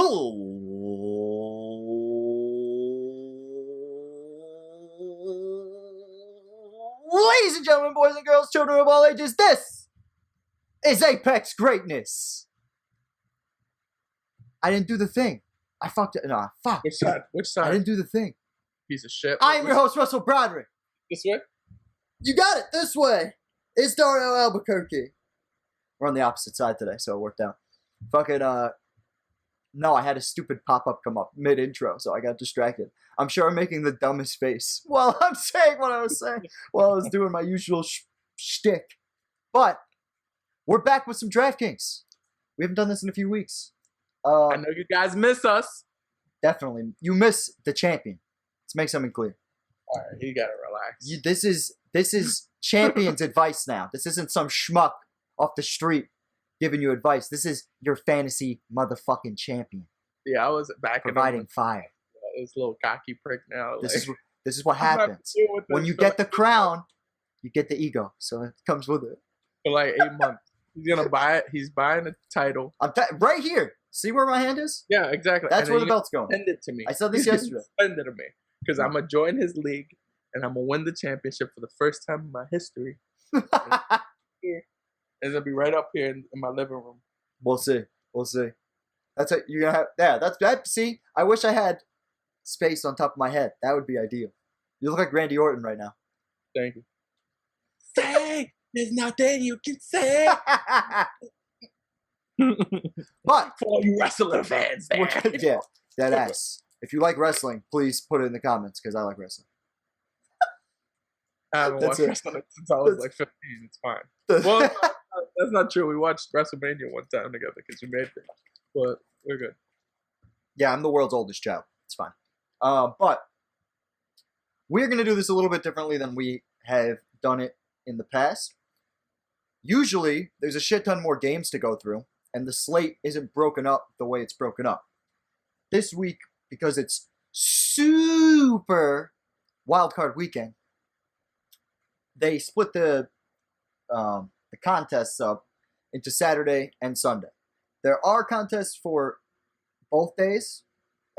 Ladies and gentlemen, boys and girls, children of all ages, this is Apex Greatness. I didn't do the thing. I fucked it. Nah, fuck. Which side? Which side? I didn't do the thing. Piece of shit. I am your host, Russell Broderick. This way? You got it. This way. It's Dario Albuquerque. We're on the opposite side today, so it worked out. Fucking, no, I had a stupid pop-up come up mid-intro, so I got distracted. I'm sure I'm making the dumbest face while I'm saying what I was saying, while I was doing my usual shtick. But we're back with some Draftkings. We haven't done this in a few weeks. I know you guys miss us. Definitely. You miss the champion. Let's make something clear. All right, you gotta relax. This is champion's advice now. This isn't some schmuck off the street giving you advice. This is your fantasy motherfucking champion. Yeah, I was back providing fire. This little cocky prick now. This is what happens when you get the crown. You get the ego, so it comes with it. For like 8 months, he's gonna buy it. He's buying a title. Right here. See where my hand is? Yeah, exactly. That's where the belt's going. Send it to me. I said this yesterday. Send it to me because I'm gonna join his league and I'm gonna win the championship for the first time in my history. It's gonna be right up here in my living room. We'll see. That's it. You're gonna have. Yeah, that's that. See, I wish I had space on top of my head. That would be ideal. You look like Randy Orton right now. Thank you. Say there's nothing you can say. But for all you wrestling fans, yeah, that ass. If you like wrestling, please put it in the comments because I like wrestling. I haven't watched wrestling since I was like 15. It's fine. Well, that's not true. We watched WrestleMania one time together because you made it. But we're good. Yeah, I'm the world's oldest child. It's fine. But we're going to do this a little bit differently than we have done it in the past. Usually, there's a shit ton more games to go through, and the slate isn't broken up the way it's broken up. This week, because it's Super Wildcard Weekend, they split the contests up into Saturday and Sunday. There are contests for both days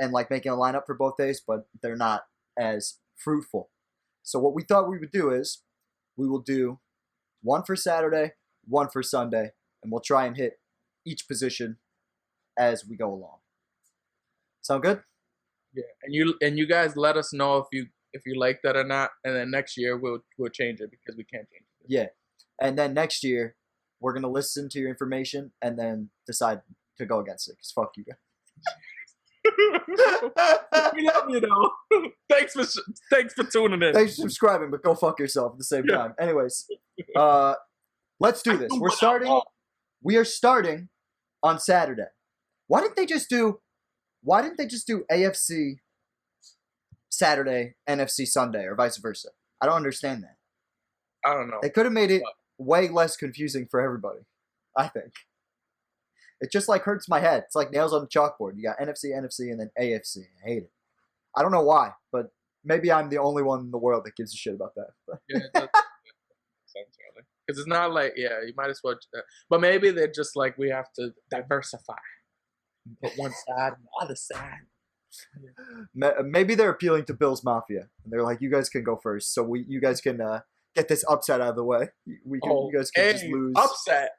and like making a lineup for both days, but they're not as fruitful. So what we thought we would do is we will do one for Saturday, one for Sunday, and we'll try and hit each position as we go along. Sound good? Yeah, and you guys let us know if you like that or not, and then next year we'll change it because we can't change it. Yeah, and then next year we're gonna listen to your information and then decide to go against it. Cause fuck you guys. We love you though. Thanks for tuning in. Thanks for subscribing, but go fuck yourself at the same time. Anyways, let's do this. We are starting on Saturday. Why didn't they just do AFC Saturday, NFC Sunday, or vice versa? I don't understand that. I don't know. They could have made it way less confusing for everybody, I think. It just like hurts my head. It's like nails on the chalkboard. You got NFC, and then AFC. I hate it. I don't know why, but maybe I'm the only one in the world that gives a shit about that. Yeah, it does make sense, really. Because it's not like, yeah, you might as well. But maybe they're just like, we have to diversify. Put one side and the other side. Maybe they're appealing to Bill's Mafia. And they're like, you guys can go first, so you guys can get this upset out of the way. You guys can just lose. Upset?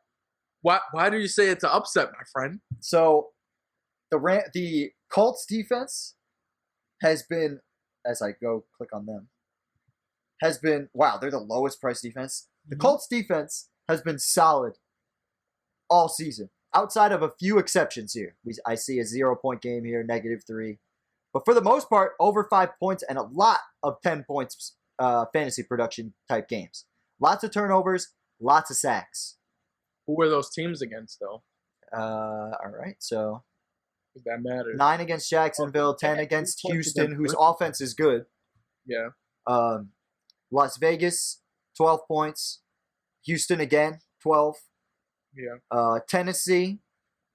Why do you say it's an upset, my friend? So the Colts defense has been, as I go click on them, has been, wow, they're the lowest price defense. The Colts defense has been solid all season, outside of a few exceptions here. I see a 0-point game here, -3. But for the most part, over 5 points and a lot of 10 points fantasy production type games. Lots of turnovers, lots of sacks. Who were those teams against, though? All right, so that matters. 9 against Jacksonville, 10 against Houston, whose offense is good. Yeah. Las Vegas, 12 points. Houston again, 12. Yeah. Tennessee,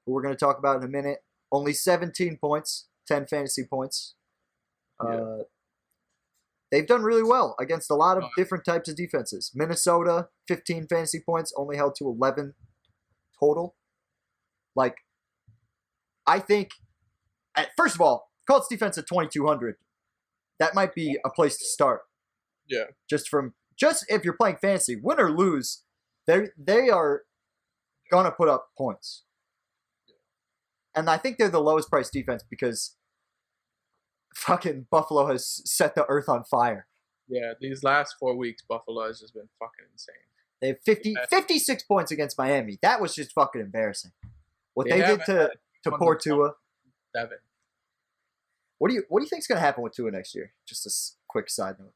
who we're going to talk about in a minute, only 17 points, 10 fantasy points. They've done really well against a lot of different types of defenses. Minnesota, 15 fantasy points, only held to 11 total. Like, I think First of all, Colts defense at 2,200. That might be a place to start. Yeah. Just if you're playing fantasy, win or lose, they are gonna put up points. And I think they're the lowest priced defense because fucking Buffalo has set the earth on fire. Yeah, these last 4 weeks, Buffalo has just been fucking insane. They have 56 points against Miami. That was just fucking embarrassing. What they did to poor Tua. 7. What do you think is going to happen with Tua next year? Just a quick side note.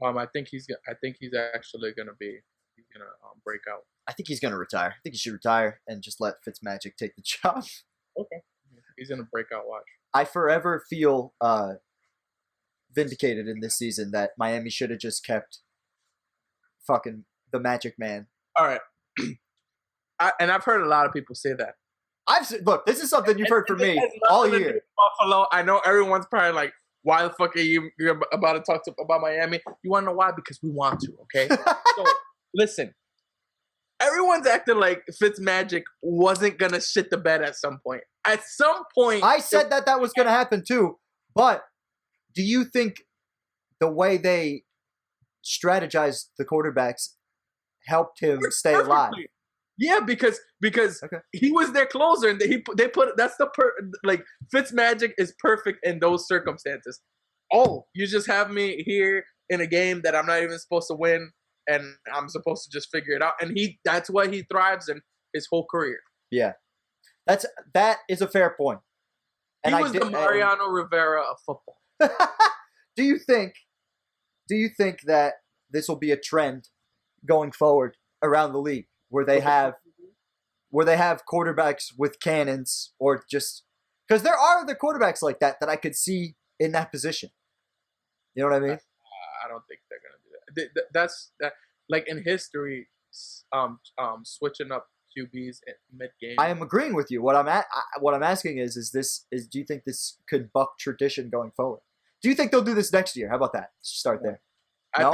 I think he's actually gonna break out. I think he's going to retire. I think he should retire and just let Fitzmagic take the job. Okay. He's gonna break out. Watch. I forever feel vindicated in this season that Miami should have just kept fucking the Magic Man. All right. And I've heard a lot of people say that. Look, this is something you've heard from me all year. Buffalo. I know everyone's probably like, why the fuck are you're about to talk about Miami? You want to know why? Because we want to, okay? So, listen. Everyone's acting like Fitzmagic wasn't going to shit the bed at some point. At some point... I said that was going to happen too, but do you think the way they strategized the quarterbacks helped him stay alive? Yeah, because he was their closer, and they put that's Fitzmagic is perfect in those circumstances. Oh, you just have me here in a game that I'm not even supposed to win, and I'm supposed to just figure it out. And that's what he thrives in his whole career. Yeah, that is a fair point. And he was the Mariano Rivera of football. Do you think that this will be a trend going forward around the league? Where they have quarterbacks with cannons, or just because there are other quarterbacks like that I could see in that position. You know what I mean? I don't think they're gonna do that. That's like in history, switching up QBs mid game. I am agreeing with you. What I'm asking is do you think this could buck tradition going forward? Do you think they'll do this next year? How about that? Start there. No?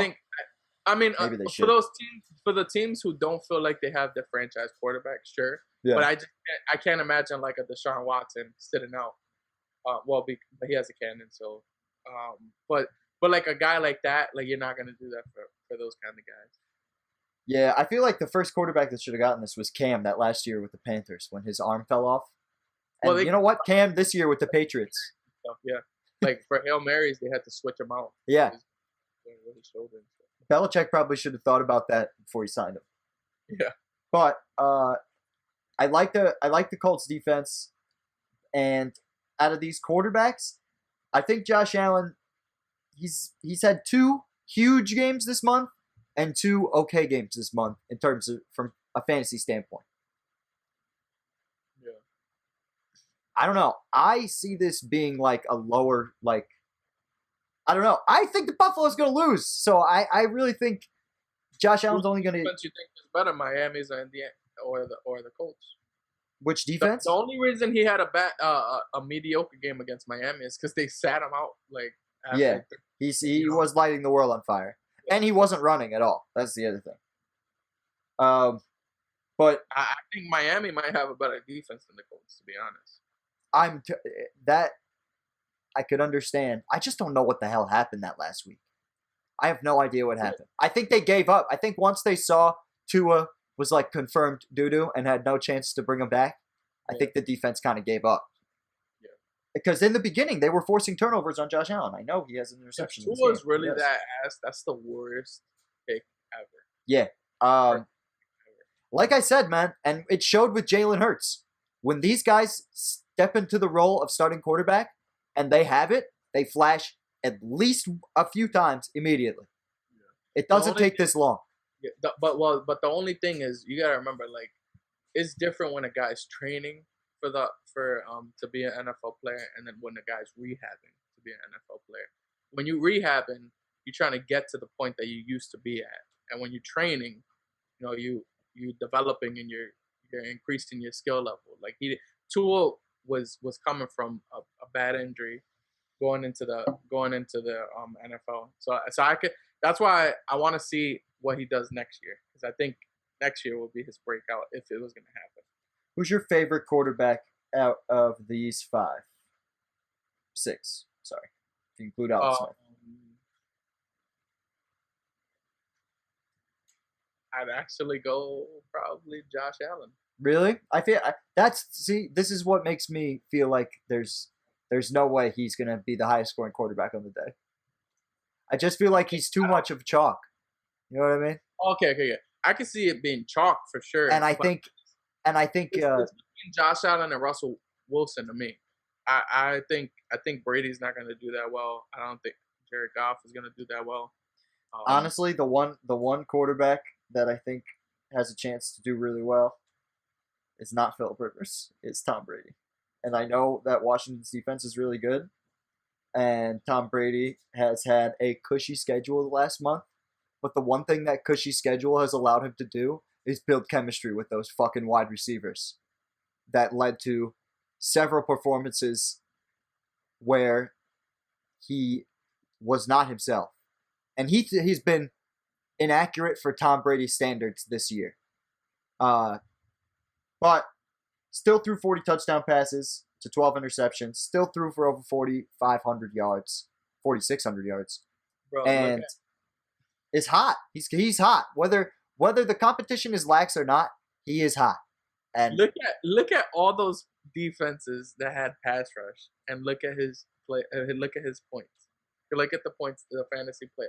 I mean, Maybe they for those teams, for the teams who don't feel like they have their franchise quarterback, sure. Yeah. But I can't imagine like a Deshaun Watson sitting out. But he has a cannon, so. But like a guy like that, like you're not gonna do that for those kind of guys. Yeah, I feel like the first quarterback that should have gotten this was Cam that last year with the Panthers when his arm fell off. And you know what? Cam this year with the Patriots. Yeah, like for Hail Marys, they had to switch him out. Yeah. Belichick probably should have thought about that before he signed him. Yeah. But I like the Colts defense, and out of these quarterbacks, I think Josh Allen he's had 2 huge games this month and 2 okay games this month in terms of from a fantasy standpoint. Yeah. I don't know. I see this being like a lower I don't know. I think the Buffalo's going to lose. So I really think Josh Allen's only going to... Which defense you think is better, Miami's or the Colts? Which defense? The only reason he had a mediocre game against Miami is because they sat him out. He was lighting the world on fire. Yeah. And he wasn't running at all. That's the other thing. But I think Miami might have a better defense than the Colts, to be honest. I could understand. I just don't know what the hell happened that last week. I have no idea what happened. I think they gave up. I think once they saw Tua was like confirmed doo-doo and had no chance to bring him back, I think the defense kind of gave up. Yeah. Because in the beginning, they were forcing turnovers on Josh Allen. I know he has an interception. Tua was really that ass. That's the worst pick ever. Yeah. Like I said, man, and it showed with Jalen Hurts. When these guys step into the role of starting quarterback, and they have it, they flash at least a few times immediately. Yeah. It doesn't take this long. Yeah, but the only thing is you gotta remember, like, it's different when a guy's training to be an NFL player, and then when a guy's rehabbing to be an NFL player. When you rehabbing, you're trying to get to the point that you used to be at, and when you're training, you developing and you're increasing your skill level. Like Tua was coming from a bad injury going into the NFL. So that's why I want to see what he does next year, because I think next year will be his breakout if it was going to happen. Who's your favorite quarterback out of these 5? 6. Sorry, if you include Alex Smith. I'd actually go probably Josh Allen. Really? This is what makes me feel like there's no way he's gonna be the highest scoring quarterback on the day. I just feel like he's too much of chalk. You know what I mean? Okay, yeah. I can see it being chalk for sure. And I think it's between Josh Allen and Russell Wilson to me. I think Brady's not going to do that well. I don't think Jared Goff is going to do that well. Honestly, the one quarterback that I think has a chance to do really well is not Philip Rivers. It's Tom Brady. And I know that Washington's defense is really good. And Tom Brady has had a cushy schedule the last month. But the one thing that cushy schedule has allowed him to do is build chemistry with those fucking wide receivers. That led to several performances where he was not himself. And he's been inaccurate for Tom Brady's standards this year. But still threw 40 touchdown passes to 12 interceptions. Still threw for over 4,500 yards, 4,600 yards. Bro, and is hot. He's hot. Whether the competition is lax or not, he is hot. And look at all those defenses that had pass rush, and look at his play. Look at his points. Look at the points, the fantasy play,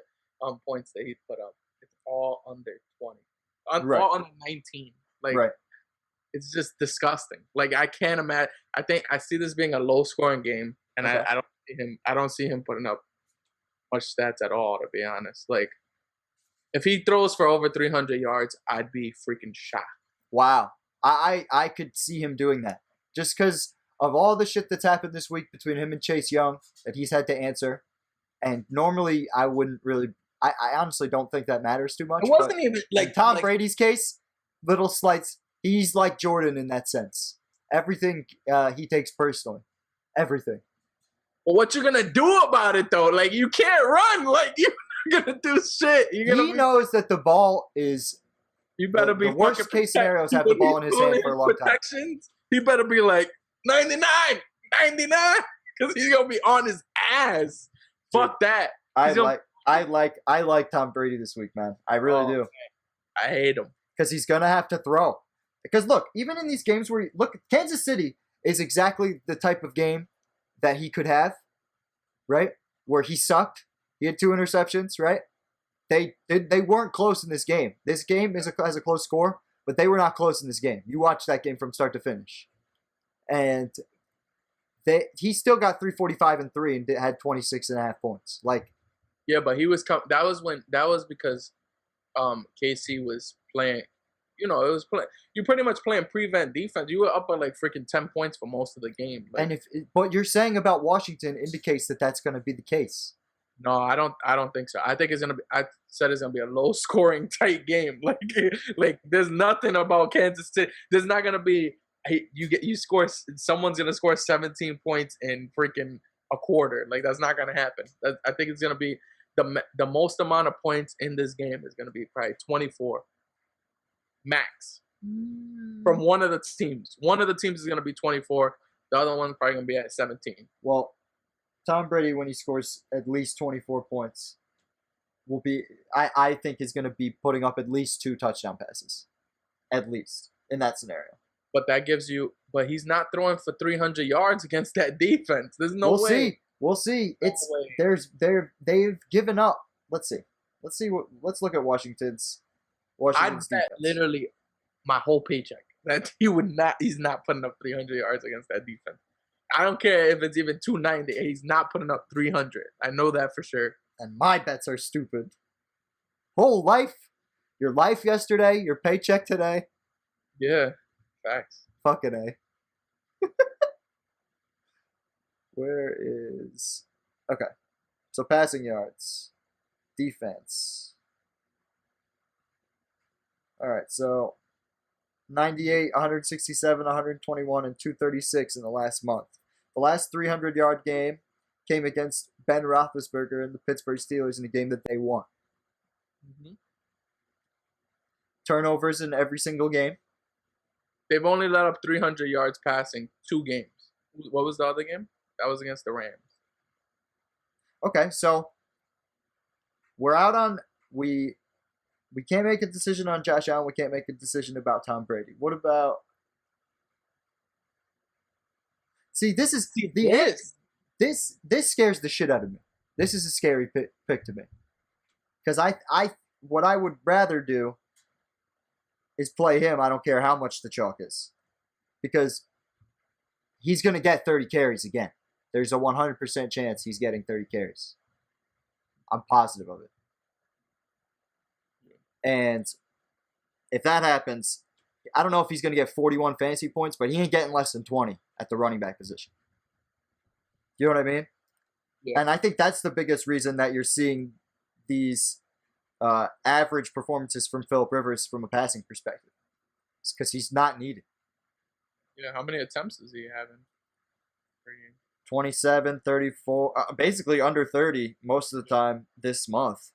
points that he put up. It's all under 20, all under 19. Like, it's just disgusting. Like, I can't imagine. I see this being a low scoring game, and I don't see him putting up much stats at all. To be honest, like, if he throws for over 300 yards, I'd be freaking shocked. Wow. I could see him doing that. Just because of all the shit that's happened this week between him and Chase Young that he's had to answer. And normally I wouldn't really – I honestly don't think that matters too much. It wasn't even like – in Tom Brady's case, little slights – he's like Jordan in that sense. Everything he takes personally. Everything. Well, what you going to do about it, though? Like, you can't run. Like, you're not going to do shit. He knows that the ball is – you better be the worst case scenarios have the ball in his hand for a long time. He better be like 99, because he's gonna be on his ass. Dude, fuck that. I like Tom Brady this week, man. I really do. Man. I hate him because he's gonna have to throw. Because look, even in these games where Kansas City is exactly the type of game that he could have, right? Where he sucked. He had 2 interceptions, right? They weren't close in this game. This game has a close score, but they were not close in this game. You watched that game from start to finish, and he still got 345 and 3 and had 26.5 points. Like, yeah, but he was that was because KC was playing. You know, it was you pretty much playing prevent defense. You were up by like freaking 10 points for most of the game. Like, and what you're saying about Washington indicates that that's going to be the case. No, I don't think so. I think it's gonna be. I said it's gonna be a low-scoring, tight game. Like there's nothing about Kansas City. There's not gonna be. You score. Someone's gonna score 17 points in freaking a quarter. Like that's not gonna happen. I think it's gonna be the most amount of points in this game is gonna be probably 24 max from one of the teams. One of the teams is gonna be 24. The other one's probably gonna be at 17. Well, Tom Brady, when he scores at least 24 points, will be I think is going to be putting up at least 2 touchdown passes, at least in that scenario. But that gives you. But he's not throwing for 300 yards against that defense. There's no way. We'll see. They've given up. Let's see. Let's look at Washington's defense. Bet literally my whole paycheck that he's not putting up 300 yards against that defense. I don't care if it's even 290. He's not putting up 300. I know that for sure. And my bets are stupid. Whole life, your life yesterday, your paycheck today. Yeah, facts. Fucking A. Where is... Okay. So passing yards. Defense. All right, so 98, 167, 121, and 236 in the last month. The last 300-yard game came against Ben Roethlisberger and the Pittsburgh Steelers in a game that they won. Mm-hmm. Turnovers in every single game. They've only let up 300 yards passing 2 games. What was the other game? That was against the Rams. Okay, so we're out on we can't make a decision on Josh Allen. We can't make a decision about Tom Brady. What about? See, this is this scares the shit out of me. This is a scary pick to me because what I would rather do is play him. I don't care how much the chalk is because he's going to get 30 carries again. There's a 100% chance he's getting 30 carries. I'm positive of it. And if that happens, I don't know if he's going to get 41 fantasy points, but he ain't getting less than 20 at the running back position. You know what I mean? Yeah. And I think that's the biggest reason that you're seeing these average performances from Phillip Rivers from a passing perspective. It's because he's not needed. Yeah, how many attempts is he having? 27, 34, basically under 30 most of the time this month.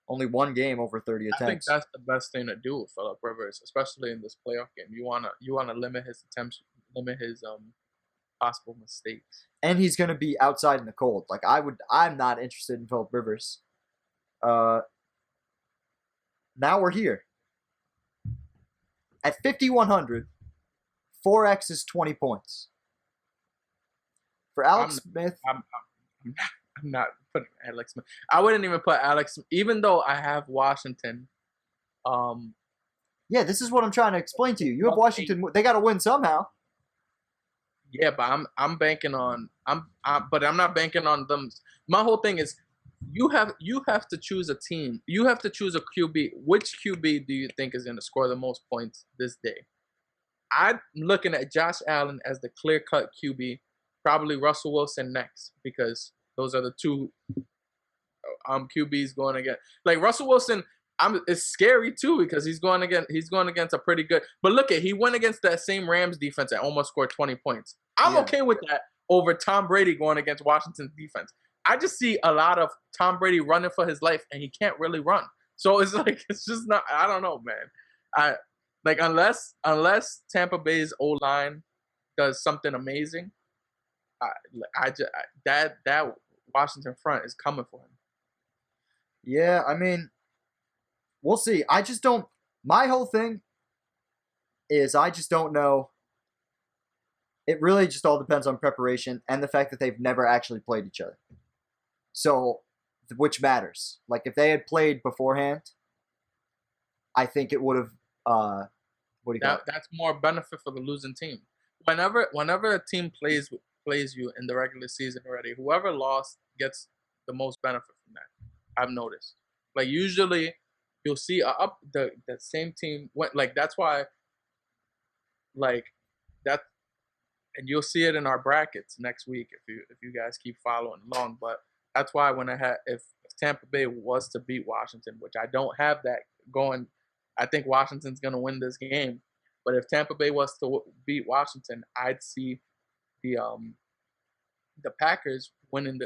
Only one game over 30 attempts. I think that's the best thing to do with Phillip Rivers, especially in this playoff game. You wanna limit his attempts, limit his possible mistakes. And he's gonna be outside in the cold. Like I'm not interested in Phillip Rivers. Now we're here. At 5,100, 4x is 20 points. For Alex Smith, I'm not putting Alex Smith. I wouldn't even put Alex, even though I have Washington. Yeah, this is what I'm trying to explain to you. You have Washington. They got to win somehow. Yeah, but I'm banking on but I'm not banking on them. My whole thing is you have to choose a team. You have to choose a QB. Which QB do you think is going to score the most points this day? I'm looking at Josh Allen as the clear-cut QB. Probably Russell Wilson next because those are the two QBs going against. Like Russell Wilson, it's scary too because he's going against a pretty good. But look he went against that same Rams defense that almost scored 20 points. I'm okay with that over Tom Brady going against Washington's defense. I just see a lot of Tom Brady running for his life and he can't really run. So it's like it's just not. I don't know, man. Unless Tampa Bay's O-line does something amazing. That Washington front is coming for him. Yeah, I mean, we'll see. I just don't. My whole thing is I just don't know. It really just all depends on preparation and the fact that they've never actually played each other. So, which matters. Like if they had played beforehand, I think it would have. That's more benefit for the losing team. Whenever a team plays you in the regular season already, whoever lost gets the most benefit from that. I've noticed. Like usually, you'll see the same team went like that's why. Like that, and you'll see it in our brackets next week if you guys keep following along. But that's why if Tampa Bay was to beat Washington, which I don't have that going, I think Washington's gonna win this game. But if Tampa Bay was to beat Washington, I'd see the Packers winning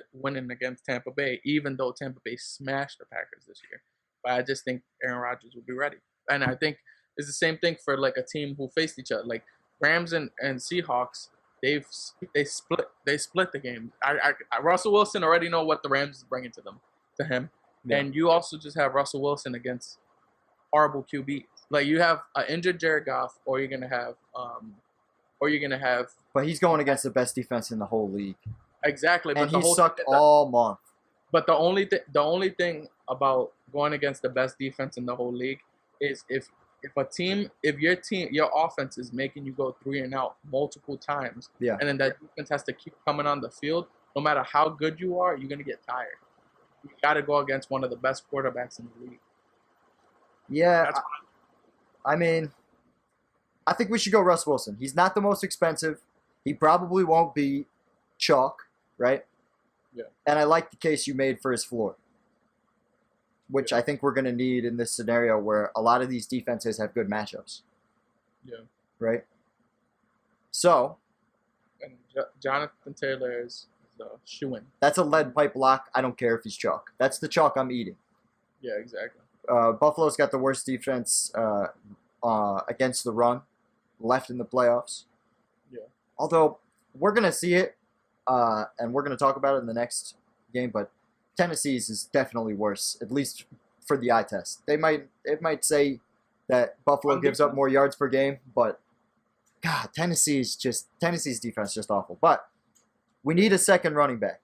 against Tampa Bay, even though Tampa Bay smashed the Packers this year. But I just think Aaron Rodgers will be ready, and I think it's the same thing for like a team who faced each other, like Rams and Seahawks. They split the game. Russell Wilson already know what the Rams is bringing to him, yeah. And you also just have Russell Wilson against horrible QBs. Like you have an injured Jared Goff, or you're gonna have. But he's going against the best defense in the whole league. Exactly, and he sucked all month. But the only thing about going against the best defense in the whole league is if your offense is making you go 3 and out multiple times, yeah, and then that defense has to keep coming on the field, no matter how good you are, you're gonna get tired. You got to go against one of the best quarterbacks in the league. Yeah, I mean, I think we should go Russ Wilson. He's not the most expensive. He probably won't be chalk, right? Yeah. And I like the case you made for his floor, which I think we're going to need in this scenario where a lot of these defenses have good matchups. Yeah. Right? So. And Jonathan Taylor is the shoo-in. That's a lead pipe lock. I don't care if he's chalk. That's the chalk I'm eating. Yeah, exactly. Buffalo's got the worst defense against the run left in the playoffs. Yeah. Although we're going to see it, and we're going to talk about it in the next game, but Tennessee's is definitely worse, at least for the eye test. It might say that Buffalo gives up more yards per game, but God, Tennessee's defense is just awful. But we need a second running back.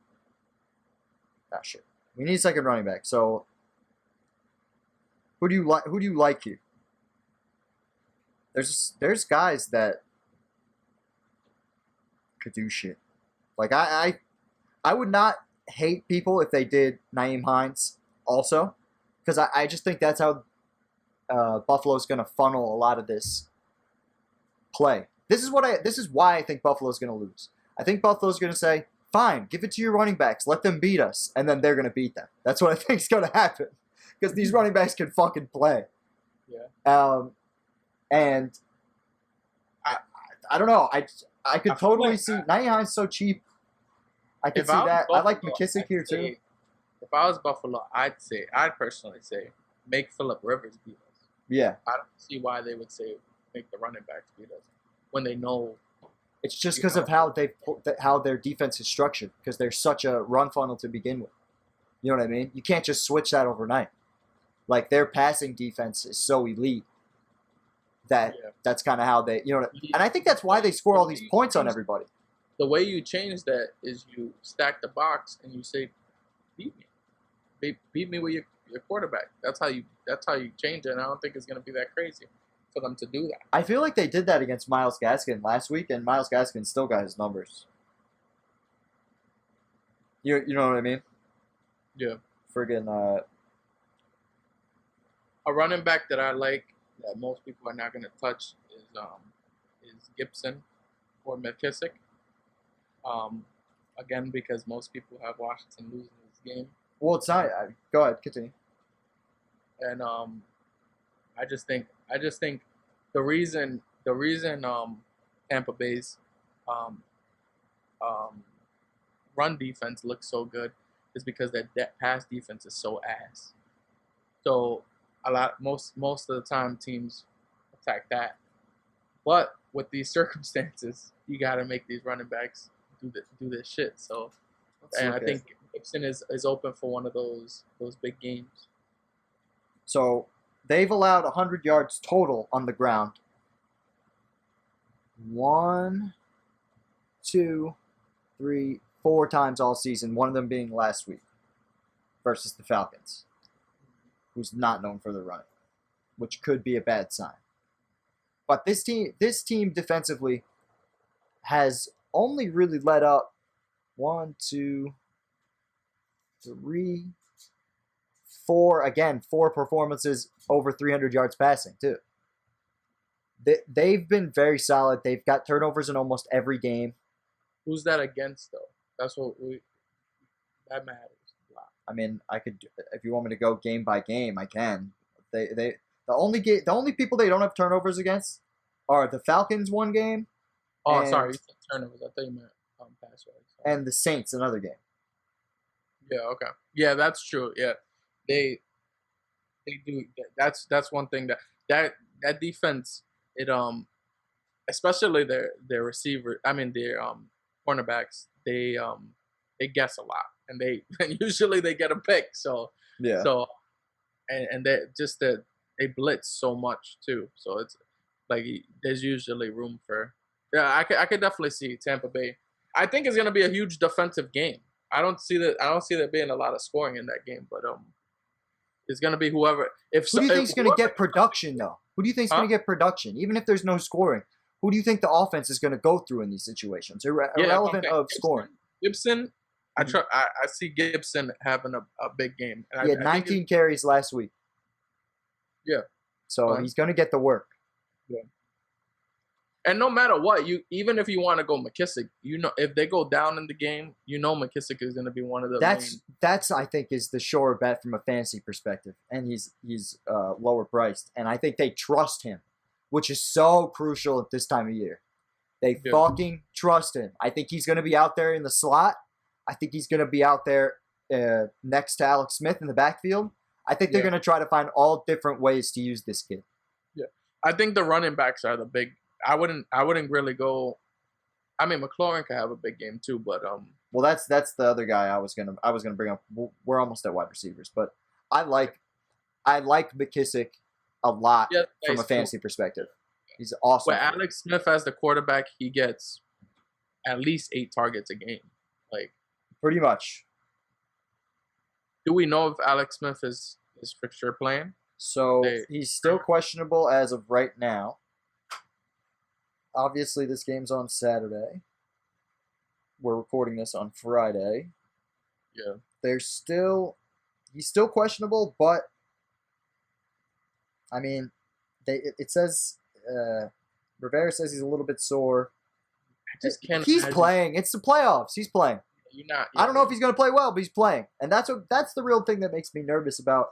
Ah, shit. We need a second running back. So who do you like? Who do you like here? There's guys that could do shit. Like I would not hate people if they did Nyheim Hines also, because I just think that's how Buffalo's going to funnel a lot of this play. This is why I think Buffalo's going to lose. I think Buffalo's going to say, fine, give it to your running backs, let them beat us, and then they're going to beat them. That's what I think is going to happen, because these running backs can fucking play. Yeah. And I don't know. I could totally see Nyheim Hines so cheap. I could see that. I like McKissick here too. If I was Buffalo, I'd personally say make Phillip Rivers beat us. Yeah. I don't see why they would say make the running backs beat us when they know. It's just because of how their defense is structured, because they're such a run funnel to begin with. You know what I mean? You can't just switch that overnight. Like, their passing defense is so elite that that's kind of how they, and I think that's why they score all these points on everybody. The way you change that is you stack the box and you say, beat me. Beat me with your quarterback. That's how you change it, and I don't think it's going to be that crazy for them to do that. I feel like they did that against Myles Gaskin last week, and Myles Gaskin still got his numbers. You know what I mean? Yeah. Friggin' a running back that I like that most people are not going to touch is Gibson or McKissick. Again, because most people have Washington losing this game. Well, it's not. Go ahead, continue. And I just think the reason Tampa Bay's run defense looks so good is because that pass defense is so ass. So most of the time teams attack that, but with these circumstances, you got to make these running backs do this shit. So, and I think Gibson is open for one of those big games. So they've allowed 100 yards total on the ground. 1, 2, 3, 4 times all season, one of them being last week versus the Falcons, who's not known for the run, which could be a bad sign. But this team defensively has only really let up 1, 2, 3, 4 performances over 300 yards passing too. They've been very solid. They've got turnovers in almost every game. Who's that against though? That's that matters a lot. I mean, I could, if you want me to go game by game, I can. The only people they don't have turnovers against are the Falcons one game. Oh, sorry, you said turnovers. I thought you meant pass yards. And the Saints another game. Yeah. Okay. Yeah, that's true. Yeah, they do. That's one thing that defense. It especially their receiver. I mean their cornerbacks. They guess a lot, and usually they get a pick. So yeah. So and they blitz so much too. So it's like there's usually room for. Yeah, I could definitely see Tampa Bay. I think it's gonna be a huge defensive game. I don't see there being a lot of scoring in that game, but it's gonna be whoever. Who do you think's gonna get production though? Who do you think's gonna get production, even if there's no scoring? Who do you think the offense is gonna go through in these situations, irrelevant of scoring? Gibson, I see Gibson having a big game. And he had 19 carries last week. Yeah. So he's gonna get the work. Yeah. And no matter what, even if you want to go McKissick, if they go down in the game, McKissick is going to be one of the That's I think is the sure bet from a fantasy perspective, and he's lower priced, and I think they trust him, which is so crucial at this time of year. They fucking trust him. I think he's going to be out there in the slot. I think he's going to be out there next to Alex Smith in the backfield. I think they're going to try to find all different ways to use this kid. Yeah, I think the running backs are the big. I wouldn't really go. I mean, McLaurin could have a big game too, but Well, that's the other guy I was gonna bring up. We're almost at wide receivers, but I like McKissick a lot Yeah, from a nice. fantasy perspective. He's awesome. With Alex Smith as the quarterback, he gets at least 8 targets a game. Like, pretty much. do we know if Alex Smith is for sure playing? So he's still questionable as of right now. Obviously, this game's on Saturday. We're recording this on Friday. Yeah. He's still questionable, but I mean, it says Rivera says he's a little bit sore. He's playing. It's the playoffs. He's playing. I don't know if he's going to play well, but he's playing, and that's the real thing that makes me nervous about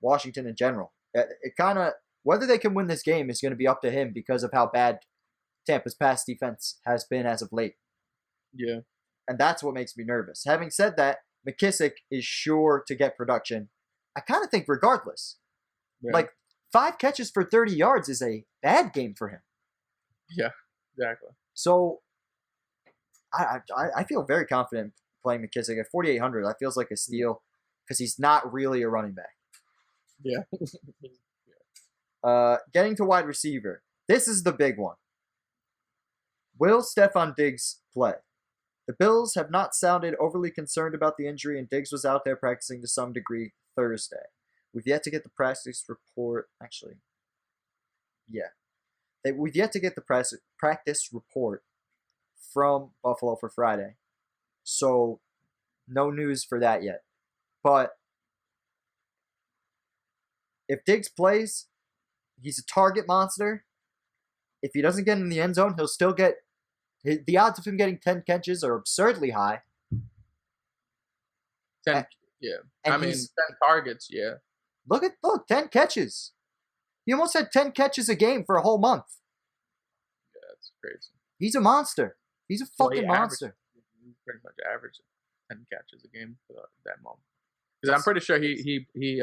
Washington in general. It kind of, whether they can win this game is going to be up to him because of how bad Tampa's pass defense has been as of late. Yeah. And that's what makes me nervous. Having said that, McKissick is sure to get production. I kind of think regardless. Yeah. Like, 5 catches for 30 yards is a bad game for him. Yeah, exactly. So, I feel very confident playing McKissick at 4,800. That feels like a steal because he's not really a running back. Yeah. Getting to wide receiver. This is the big one. Will Stephon Diggs play? The Bills have not sounded overly concerned about the injury, and Diggs was out there practicing to some degree Thursday. We've yet to get the practice report. Actually, yeah. We've yet to get the practice report from Buffalo for Friday. So, no news for that yet. But if Diggs plays, he's a target monster. If he doesn't get in the end zone, he'll still get... The odds of him getting 10 catches are absurdly high. 10, yeah. I mean, 10 targets, yeah. Look, 10 catches. He almost had 10 catches a game for a whole month. Yeah, that's crazy. He's a monster. He's a fucking monster. He pretty much averaged 10 catches a game for that month. Because I'm pretty sure he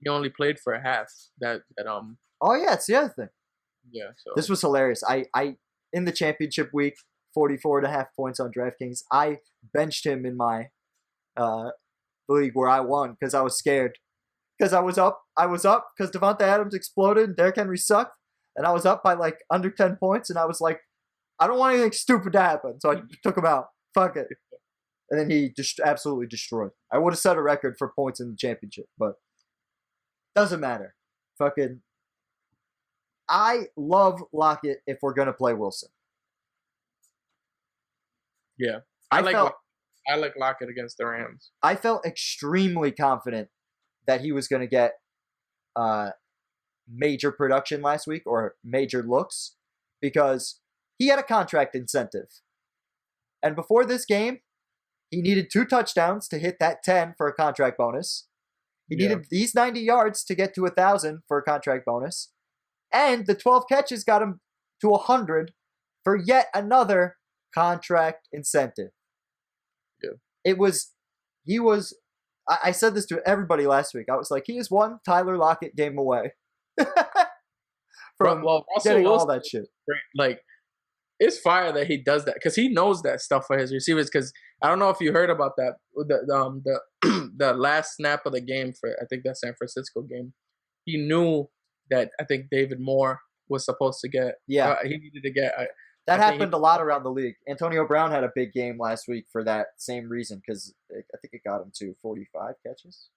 only played for a half. Oh yeah, it's the other thing. Yeah. So this was hilarious. I in the championship week, 44.5 points on DraftKings. I benched him in my league where I won because I was scared. Because I was up because Devontae Adams exploded and Derrick Henry sucked. And I was up by like under 10 points. And I was like, I don't want anything stupid to happen. So I took him out. Fuck it. And then he just absolutely destroyed. I would have set a record for points in the championship. But doesn't matter. Fucking... I love Lockett if we're going to play Wilson. Yeah. I like Lockett against the Rams. I felt extremely confident that he was going to get major production last week or major looks because he had a contract incentive. And before this game, he needed 2 touchdowns to hit that 10 for a contract bonus. He needed these 90 yards to get to 1,000 for a contract bonus. And the 12 catches got him to 100 for yet another contract incentive. Yeah. I said this to everybody last week. I was like, he is one Tyler Lockett game away from getting all that shit. Like, it's fire that he does that because he knows that stuff for his receivers. Because I don't know if you heard about that. The last snap of the game for, I think that San Francisco game, he knew that I think David Moore was supposed to get. Yeah. He needed to get. That happened a lot around the league. Antonio Brown had a big game last week for that same reason because I think it got him to 45 catches.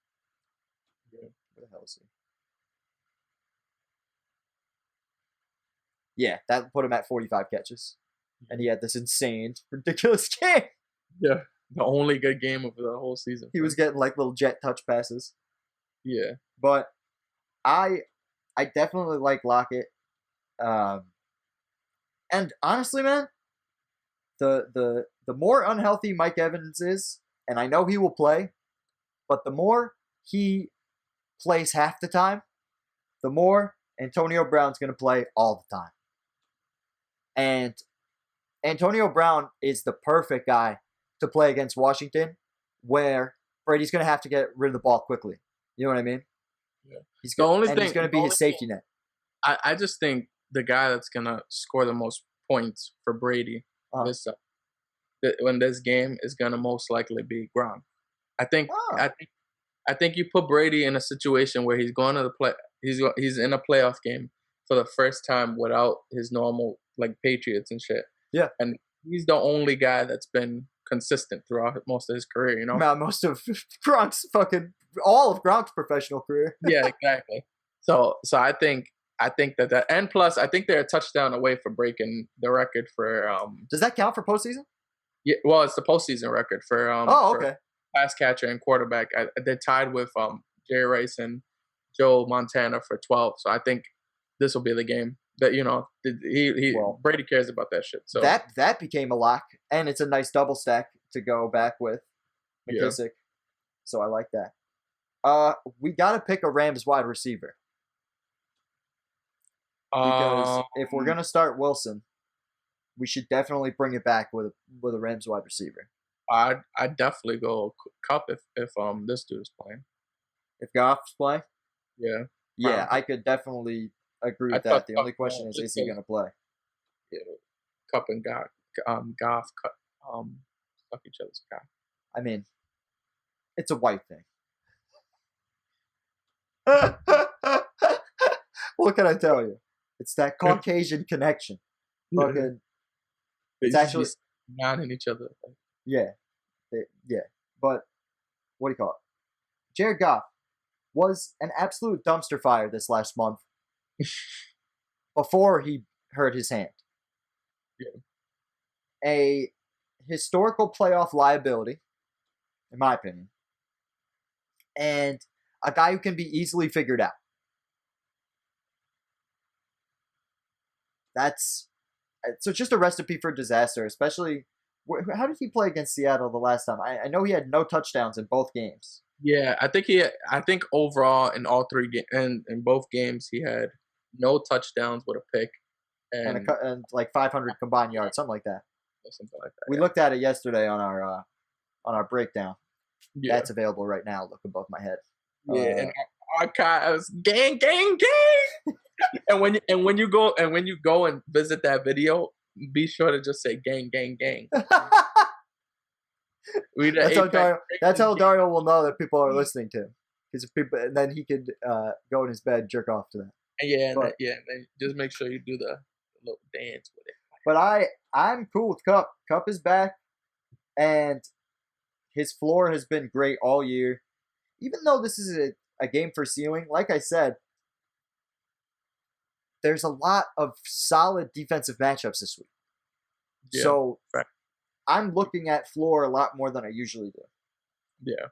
Yeah. Where the hell is he? Yeah, that put him at 45 catches. And he had this insane, ridiculous game. Yeah. The only good game of the whole season. He was getting like little jet touch passes. Yeah. But I definitely like Lockett. And honestly, man, the more unhealthy Mike Evans is, and I know he will play, but the more he plays half the time, the more Antonio Brown's going to play all the time. And Antonio Brown is the perfect guy to play against Washington, where Brady's going to have to get rid of the ball quickly. You know what I mean? Yeah. He's going to be his safety net. I just think the guy that's going to score the most points for Brady when this game is gonna most likely be Gronk. I think Oh. I think you put Brady in a situation where he's going to the play. He's in a playoff game for the first time without his normal like Patriots and shit. Yeah. And he's the only guy that's been consistent throughout most of his career. You know. Most of Gronk's all of Gronk's professional career. Yeah, exactly. So I think that and plus I think they're a touchdown away from breaking the record for Does that count for postseason? Yeah, well, it's the postseason record for okay. pass catcher and quarterback. They're tied with Jerry Rice and Joe Montana for 12. So I think this will be the game that Brady cares about that shit. So that became a lock, and it's a nice double stack to go back with McKissick. Yeah. So I like that. We gotta pick a Rams wide receiver because if we're gonna start Wilson, we should definitely bring it back with a Rams wide receiver. I'd definitely go Cup if this dude is playing. If Goff's playing? Yeah. Yeah, I could definitely agree with that. The only question is he going to play? Yeah, Cup and Goff fuck each other's cock. I mean, it's a white thing. What can I tell you? It's that Caucasian connection. Fucking. It's actually not in each other. Yeah. But what do you call it? Jared Goff was an absolute dumpster fire this last month before he hurt his hand. Yeah. A historical playoff liability, in my opinion, and a guy who can be easily figured out. So just a recipe for disaster, especially. How did he play against Seattle the last time? I know he had no touchdowns in both games. Yeah, I think overall in all three in both games he had no touchdowns with a pick and like 500 combined yards, something like that. Something like that. We looked at it yesterday on our breakdown. Yeah. That's available right now. Look above my head. Yeah, and archives, gang. and when you go and visit that video, be sure to just say gang. That's how Dario will know that people are listening to him. Because and then he could go in his bed, jerk off to that. And then just make sure you do the little dance with it. But I'm cool with Cup. Cup is back, and his floor has been great all year. Even though this is a game for ceiling, like I said, there's a lot of solid defensive matchups this week. Yeah, so right. I'm looking at floor a lot more than I usually do. Yeah.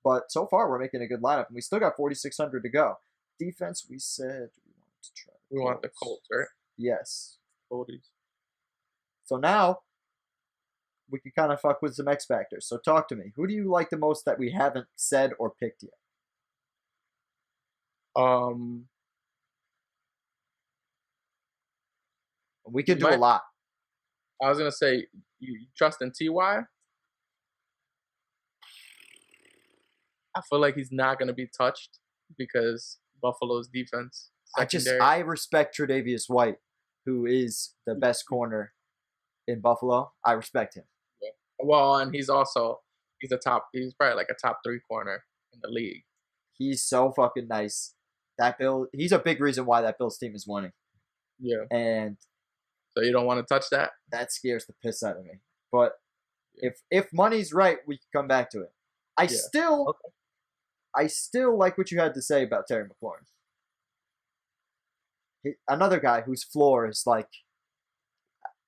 But so far, we're making a good lineup, and we still got 4,600 to go. Defense, we said we want the Colts, right? Yes. Colties. So now, we can kind of fuck with some X factors. So talk to me. Who do you like the most that we haven't said or picked yet? We could do a lot. I was gonna say, you trust in Ty? I feel like he's not gonna be touched because Buffalo's defense. I respect Tre'Davious White, who is the best corner in Buffalo. I respect him. Yeah. Well, and he's probably like a top 3 corner in the league. He's so fucking nice. He's a big reason why that Bills team is winning. Yeah. And so you don't want to touch that? That scares the piss out of me. But if money's right, we can come back to it. I still like what you had to say about Terry McLaurin. Another guy whose floor is like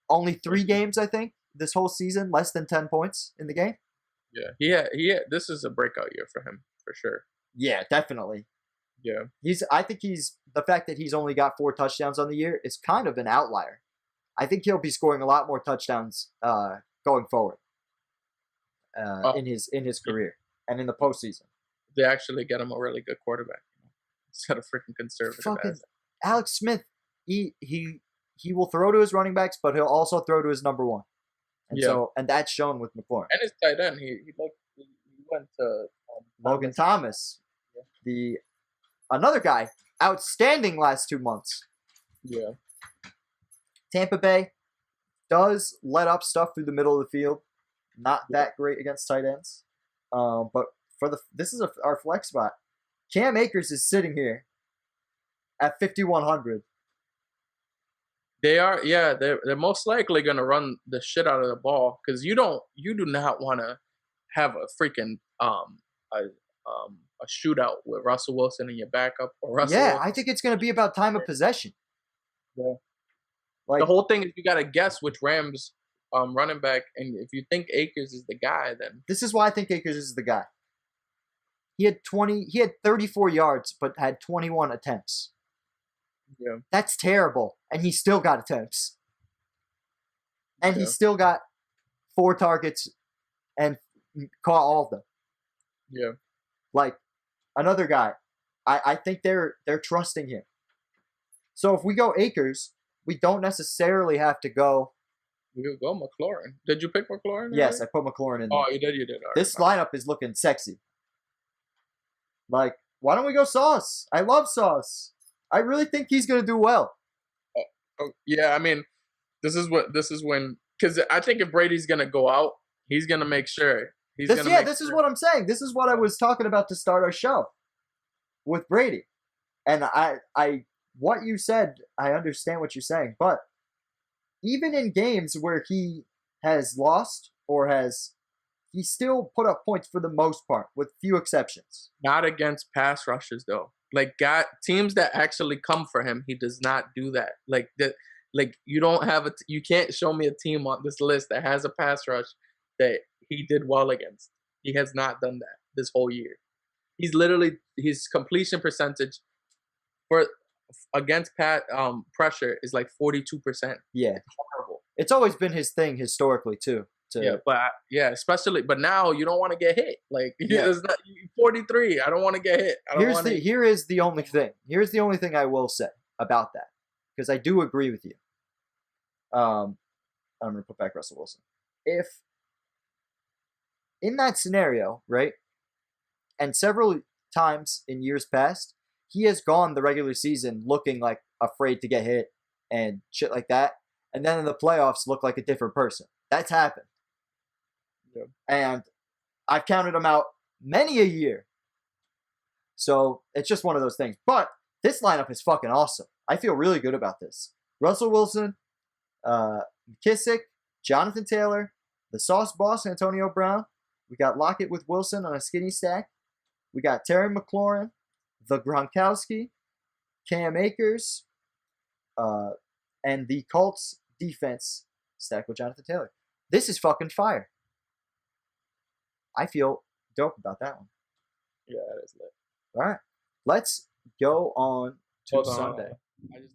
only 3 games, I think, this whole season, less than 10 points in the game. Yeah. This is a breakout year for him, for sure. Yeah, definitely. Yeah. I think the fact that he's only got 4 touchdowns on the year is kind of an outlier. I think he'll be scoring a lot more touchdowns going forward in his career and in the postseason. They actually get him a really good quarterback instead of freaking conservative. Fucking Alex Smith, he will throw to his running backs, but he'll also throw to his number 1. And that's shown with McLaurin. And his tight end, he went to Logan Thomas, another guy, outstanding last 2 months. Yeah. Tampa Bay does let up stuff through the middle of the field. not that great against tight ends. But this is our flex spot. Cam Akers is sitting here at 5,100. They're most likely gonna run the shit out of the ball because you do not want to have a freaking a shootout with Russell Wilson in your backup or Russell. Yeah, Wilson. I think it's gonna be about time of possession. Yeah. Like the whole thing is you gotta guess which Rams running back, and if you think Akers is the guy, then this is why I think Akers is the guy. He had 34 yards, but had 21 attempts. Yeah. That's terrible. And he still got attempts. And he still got 4 targets and caught all of them. Yeah. Like, another guy, I think they're trusting him. So if we go Akers, we don't necessarily have to go. We could go McLaurin. Did you pick McLaurin? Yes, I put McLaurin in there. Oh, you did. All this lineup is looking sexy. Like, why don't we go Sauce? I love Sauce. I really think he's going to do well. Yeah, I mean, this is when, because I think if Brady's going to go out, he's going to make sure. This is what I'm saying. This is what I was talking about to start our show with Brady. And what you said, I understand what you're saying. But even in games where he has lost or he still put up points for the most part, with few exceptions. Not against pass rushers, though. Like, teams that actually come for him, he does not do that. Like you don't have you can't show me a team on this list that has a pass rush that he did well against. He has not done that this whole year. His completion percentage for against pressure is like 42%. Yeah, it's horrible. It's always been his thing historically too. Especially, but now you don't want to get hit. Like, it's not 43. I don't want to get hit. Here is the only thing. Here's the only thing I will say about that, because I do agree with you. I'm going to put back Russell Wilson. If in that scenario, right, and several times in years past, he has gone the regular season looking like afraid to get hit and shit like that, and then in the playoffs look like a different person. That's happened. Yeah. And I've counted him out many a year. So it's just one of those things. But this lineup is fucking awesome. I feel really good about this. Russell Wilson, McKissick, Jonathan Taylor, the Sauce Boss, Antonio Brown. We got Lockett with Wilson on a skinny stack. We got Terry McLaurin, the Gronkowski, Cam Akers, and the Colts defense stack with Jonathan Taylor. This is fucking fire. I feel dope about that one. Yeah, that is lit. All right. Let's go on to Sunday. I just